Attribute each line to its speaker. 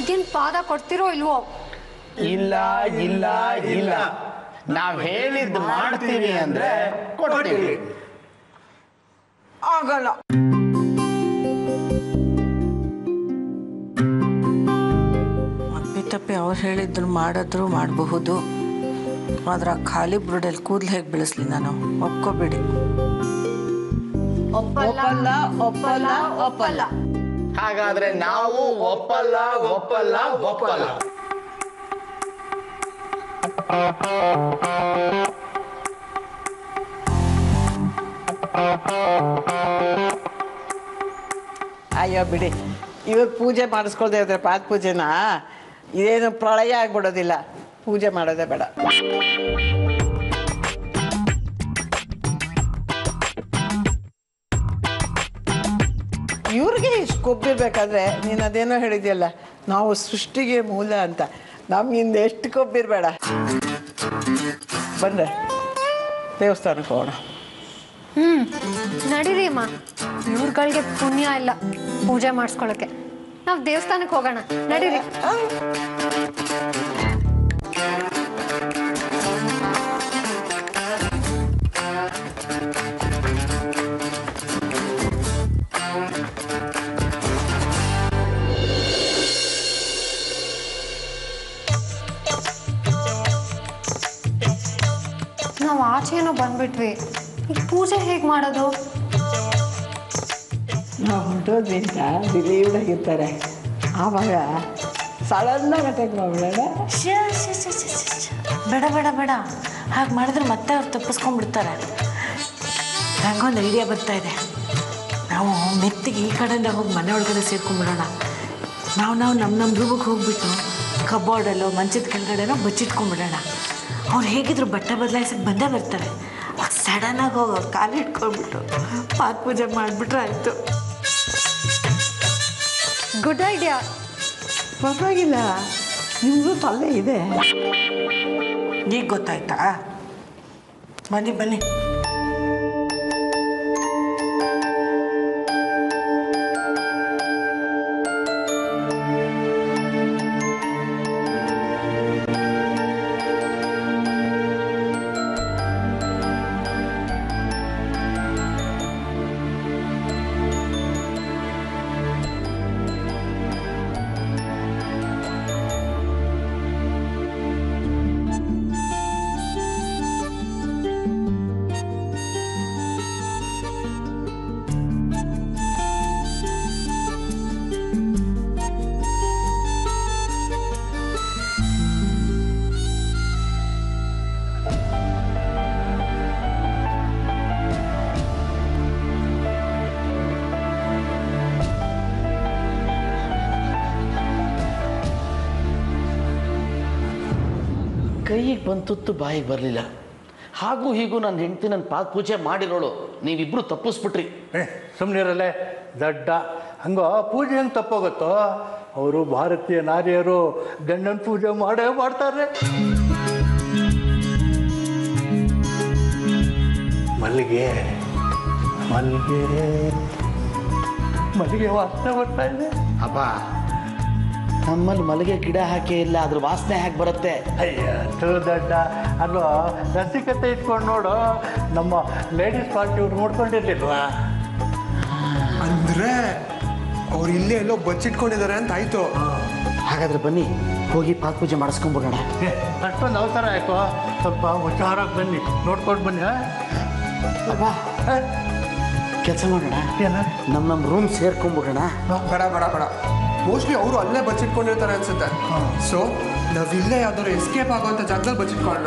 Speaker 1: ಈಗೇನು ಪಾದ ಕೊಡ್ತಿರೋ ಇಲ್ವೋ?
Speaker 2: ಇಲ್ಲ ಇಲ್ಲ ಇಲ್ಲ, ನಾವ್ ಹೇಳಿದ್ದು ಮಾಡ್ತೀವಿ ಅಂದ್ರೆ ಕೊಡ್ತೀವಿ.
Speaker 3: ಆಗಲ್ಲ. ಅಪ್ಪಿತಪ್ಪಿ ಅವ್ರು ಹೇಳಿದ್ರು ಮಾಡಿದ್ರು ಮಾಡಬಹುದು. ಆದ್ರೆ ಆ ಖಾಲಿ ಬುರುಡಲ್ಲಿ ಕೂದಲು ಹೇಗೆ ಬೆಳೆಸ್ಲಿ ನಾನು? ಒಪ್ಕೋಬೇಡಿ.
Speaker 1: ಒಪ್ಪಲ್ಲ ಒಪ್ಪಲ್ಲ ಒಪ್ಪಲ್ಲ.
Speaker 2: ಹಾಗಾದ್ರೆ ನಾವು ಒಪ್ಪಲ್ಲ ಒಪ್ಪಲ್ಲ ಒಪ್ಪಲ್ಲ.
Speaker 3: ಅಯ್ಯೋ ಬಿಡಿ, ಇವಾಗ ಪೂಜೆ ಮಾಡಿಸ್ಕೊಳ್ದೇ ಇದ್ರೆ ಪಾದ ಪೂಜೆನ ಇದೇನು ಪ್ರಳಯ ಆಗ್ಬಿಡೋದಿಲ್ಲ. ಪೂಜೆ ಮಾಡೋದೇ ಬೇಡ. ಇವ್ರಿಗೆ ಇಷ್ಟು ಕೊಬ್ಬಿರ್ಬೇಕಾದ್ರೆ ನೀನು ಅದೇನೋ ಹೇಳಿದ್ಯಲ್ಲ, ನಾವು ಸೃಷ್ಟಿಗೆ ಮೂಲ ಅಂತ. ನಮ್ಗಿಂದ ಎಷ್ಟು ಕೊಬ್ಬಿರ್ಬೇಡ. ಬಂದ್ರೆ ದೇವಸ್ಥಾನಕ್ಕೆ ಹೋಗೋಣ.
Speaker 1: ನಡೀರಿ ಅಮ್ಮ, ಇವ್ರುಗಳಿಗೆ ಪುಣ್ಯ ಇಲ್ಲ ಪೂಜೆ ಮಾಡಿಸ್ಕೊಳಕ್ಕೆ. ನಾವು ದೇವಸ್ಥಾನಕ್ಕೆ ಹೋಗೋಣ, ನಡೀರಿ. ನಾವು ಆಚೆನೋ ಬಂದ್ಬಿಟ್ವಿ, ಈಗ ಪೂಜೆ ಹೇಗೆ ಮಾಡೋದು?
Speaker 3: ನಾವು ಹೊಂಟೋದ್ವಿ ಅಂತ ರಿಲೀವ್ಡ್ ಆಗಿರ್ತಾರೆ. ಆವಾಗ ಸಡನ್ನಾಗಿ ಅಟ್ಯಾಕ್ ಮಾಡ್ಬಿಡೋಣ.
Speaker 4: ಬೇಡ ಬೇಡ ಬೇಡ, ಹಾಗೆ ಮಾಡಿದ್ರೆ ಮತ್ತೆ ಅವ್ರು ತಪ್ಪಿಸ್ಕೊಂಡ್ಬಿಡ್ತಾರೆ. ನಂಗೊಂದು ಐಡಿಯಾ ಬರ್ತಾ ಇದೆ. ನಾವು ಮೆತ್ತಿಗೆ ಈ ಕಡೆಯಿಂದ ಹೋಗಿ ಮನೆ ಒಳಗಡೆ ಸೇರ್ಕೊಂಡ್ಬಿಡೋಣ. ನಮ್ಮ ರೂಮಿಗೆ ಹೋಗ್ಬಿಟ್ಟು ಕಬೋರ್ಡಲ್ಲೋ ಮಂಚದ ಕೆಳಗಡೆನೋ ಬಚ್ಚಿಟ್ಕೊಂಡ್ಬಿಡೋಣ. ಅವ್ರು ಹೇಗಿದ್ರು ಬಟ್ಟೆ ಬದಲಾಯಿಸಕ್ಕೆ ಬಂದೇ ಬರ್ತಾರೆ. ಸಡನ್ನಾಗಿ ಹೋಗಿ ಅವ್ರು ಕಾಲು ಇಟ್ಕೊಂಡ್ಬಿಟ್ಟು ಪಾದ ಪೂಜೆ ಮಾಡಿಬಿಟ್ರೆ ಆಯಿತು.
Speaker 1: Good idea.
Speaker 3: ಪರವಾಗಿಲ್ಲ, ನಿಮಗೂ ತಲೆ ಇದೆ.
Speaker 4: ಈಗ ಗೊತ್ತಾಯ್ತಾ? ಬನ್ನಿ ಬನ್ನಿ.
Speaker 2: ಕೈಗೆ ಬಂತುತ್ತು ಬಾಯಿಗೆ ಬರಲಿಲ್ಲ. ಹಾಗೂ ಹೀಗೂ ನನ್ನ ಹೆಂಡತಿ ನನ್ನ ಪಾದ ಪೂಜೆ ಮಾಡಿರೋಳು, ನೀವಿಬ್ರು ತಪ್ಪಿಸ್ಬಿಟ್ರಿ.
Speaker 5: ಸುಮ್ಮನಿರಲ್ಲೇ ದಡ್ಡ. ಹಂಗೋ ಪೂಜೆ ಹೆಂಗೆ ತಪ್ಪೋಗುತ್ತೋ? ಅವರು ಭಾರತೀಯ ನಾರಿಯರು ಗಂಡನ ಪೂಜೆ ಮಾಡೇ ಮಾಡ್ತಾರೆ. ಮಲ್ಲಿಗೆ ಮಲ್ಲಿಗೆ ಮಲ್ಲಿಗೆ ವಾಸನೆ ಬರ್ತಾ ಇದೆ.
Speaker 2: ಅಪ್ಪ, ನಮ್ಮಲ್ಲಿ ಮಲ್ಲಿಗೆ ಗಿಡ ಹಾಕೇ ಇಲ್ಲ, ಅದ್ರ ವಾಸನೆ ಹಾಕಿ ಬರುತ್ತೆ.
Speaker 5: ಅಯ್ಯೋ ದಡ್ಡ. ಅಲ್ವಾ, ರಸಿಕತೆ ಇಟ್ಕೊಂಡು ನೋಡು, ನಮ್ಮ ಲೇಡೀಸ್ ಪಾರ್ಟಿ ಅವ್ರು ನೋಡ್ಕೊಂಡಿರ್ಲಿಲ್ವಾ?
Speaker 6: ಅಂದ್ರೆ ಅವ್ರು ಇಲ್ಲೇ ಎಲ್ಲೋ ಬಚ್ಚಿಟ್ಕೊಂಡಿದ್ದಾರೆ ಅಂತ ಆಯ್ತು.
Speaker 2: ಹಾಗಾದ್ರೆ ಬನ್ನಿ ಹೋಗಿ ಪಾದ ಪೂಜೆ ಮಾಡಿಸ್ಕೊಂಡ್ಬಿಡೋಣ.
Speaker 5: ಅಷ್ಟೊಂದು ಅವಸರ ಯಾಕೋ? ಸ್ವಲ್ಪ ಹುಷಾರಾಗಿ ಬನ್ನಿ, ನೋಡ್ಕೊಂಡು ಬನ್ನಿ.
Speaker 2: ಅಪ್ಪ, ಕೆಲಸ ಮಾಡೋಣ, ನಮ್ಮ ರೂಮ್ ಸೇರ್ಕೊಂಡ್ಬಿಡೋಣ.
Speaker 6: ಬೇಡ ಬೇಡ ಬೇಡ, ಮೋಸ್ಟ್ಲಿ ಅವರು ಅಲ್ಲೇ ಬಚ್ಚಿಟ್ಕೊಂಡಿರ್ತಾರೆ ಅನ್ಸುತ್ತೆ. ಸೊ ನಾವಿಲ್ಲೇ ಯಾವ್ದಾದ್ರು ಎಸ್ಕೇಪ್ ಆಗೋಂಥ ಜಾಗದಲ್ಲಿ ಬಚ್ಚಿಟ್ಕೊಳ್ಳೋಣ.